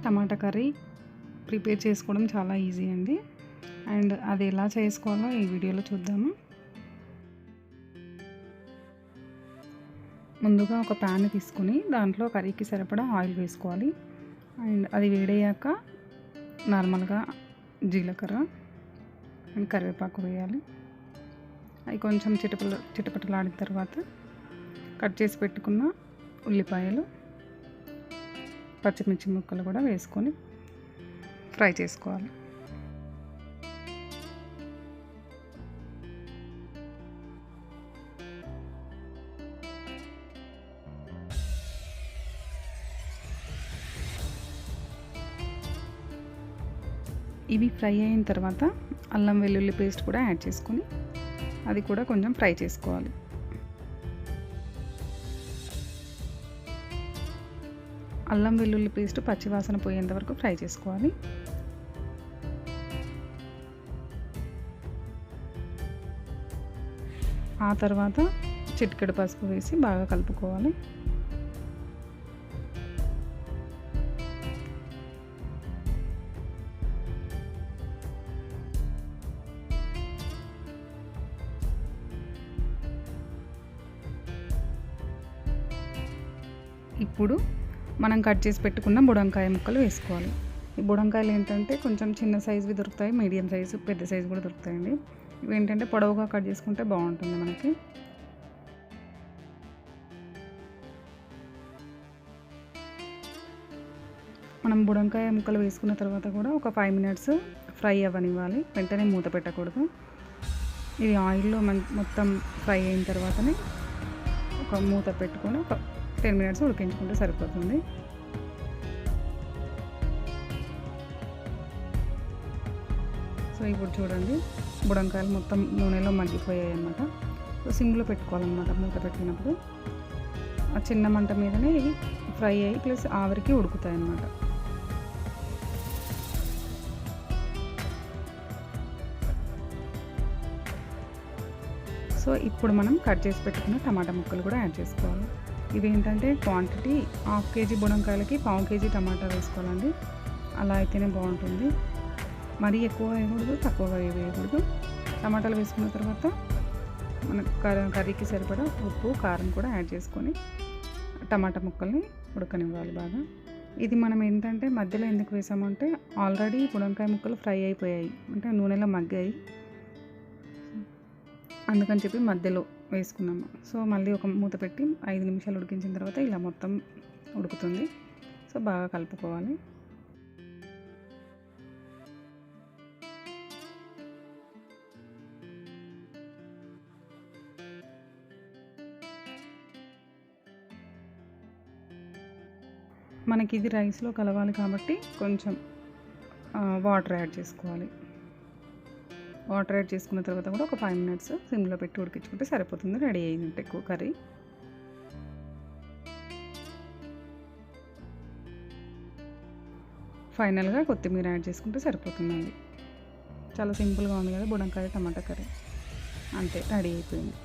టమాటా curry prepare చేసుకోవడం చాలా easy అండి. అండ్ అది ఎలా చేసుకోవాలో ఈ వీడియోలో చూద్దాము. ముందుగా ఒక ప్యాన్ తీసుకుని దాంట్లో కర్రీకి సరిపడా ఆయిల్ వేసుకోవాలి. అండ్ అది వేడయ్యాక నార్మల్గా జీలకర్ర అండ్ కరివేపాకు వేయాలి. అవి కొంచెం చిటపటలాడిన తర్వాత కట్ చేసి పెట్టుకున్న ఉల్లిపాయలు, పచ్చిమిర్చి ముక్కలు కూడా వేసుకొని ఫ్రై చేసుకోవాలి. ఇవి ఫ్రై అయిన తర్వాత అల్లం వెల్లుల్లి పేస్ట్ కూడా యాడ్ చేసుకొని అది కూడా కొంచెం ఫ్రై చేసుకోవాలి. అల్లం వెల్లుల్లి పేస్ట్ పచ్చివాసన పోయేంత వరకు ఫ్రై చేసుకోవాలి. ఆ తర్వాత చిటికెడు పసుపు వేసి బాగా కలుపుకోవాలి. ఇప్పుడు మనం కట్ చేసి పెట్టుకున్న బుడంకాయ ముక్కలు వేసుకోవాలి. ఈ బుడంకాయలు ఏంటంటే కొంచెం చిన్న సైజువి దొరుకుతాయి, మీడియం సైజు, పెద్ద సైజు కూడా దొరుకుతాయండి. ఇవి ఏంటంటే పొడవుగా కట్ చేసుకుంటే బాగుంటుంది మనకి. మనం బుడంకాయ ముక్కలు వేసుకున్న తర్వాత కూడా ఒక 5 మినిట్స్ ఫ్రై అవ్వనివ్వాలి. వెంటనే మూత పెట్టకూడదు. ఇది ఆయిల్లో మొత్తం ఫ్రై అయిన తర్వాతనే ఒక మూత పెట్టుకొని ఒక 10 మినిట్స్ ఉడికించుకుంటే సరిపోతుంది. సో ఇప్పుడు చూడండి, బుడంకాయలు మొత్తం నూనెలో మగ్గిపోయాయి అన్నమాట. సో సిమ్లో పెట్టుకోవాలన్నమాట మూత పెట్టినప్పుడు. ఆ చిన్న మంట మీదనే ఇవి ఫ్రై అయ్యి ప్లస్ ఆవిరికి ఉడుకుతాయి అన్నమాట. సో ఇప్పుడు మనం కట్ చేసి పెట్టుకున్న టమాటా ముక్కలు కూడా యాడ్ చేసుకోవాలి. ఇవేంటంటే క్వాంటిటీ 1/2 కేజీ బుడంకాయలకి 1/4 కేజీ టమాటా వేసుకోవాలండి. అలా అయితేనే బాగుంటుంది. మరీ ఎక్కువ వేయకూడదు, తక్కువగా వేయకూడదు. టమాటాలు వేసుకున్న తర్వాత మన కర్రీకి సరిపడా ఉప్పు, కారం కూడా యాడ్ చేసుకొని టమాటా ముక్కల్ని ఉడకనివ్వాలి బాగా. ఇది మనం ఏంటంటే మధ్యలో ఎందుకు వేసామంటే ఆల్రెడీ బుడంకాయ ముక్కలు ఫ్రై అయిపోయాయి, అంటే నూనెలో మగ్గాయి. అందుకని చెప్పి మధ్యలో వేసుకున్నాము. సో మళ్ళీ ఒక మూత పెట్టి 5 నిమిషాలు ఉడికించిన తర్వాత ఇలా మొత్తం ఉడుకుతుంది. సో బాగా కలుపుకోవాలి. మనకి ఇది రైస్లో కలవాలి కాబట్టి కొంచెం వాటర్ యాడ్ చేసుకోవాలి. వాటర్ యాడ్ చేసుకున్న తర్వాత కూడా ఒక 5 మినిట్స్ సిమ్లో పెట్టి ఉడికించుకుంటే సరిపోతుంది. రెడీ అయ్యిందంటే ఎక్కువ కర్రీ. ఫైనల్గా కొత్తిమీర యాడ్ చేసుకుంటే సరిపోతుందండి. చాలా సింపుల్గా ఉంది కదా బుడంకాయ టమాటా కర్రీ. అంతే, రెడీ అయిపోయింది.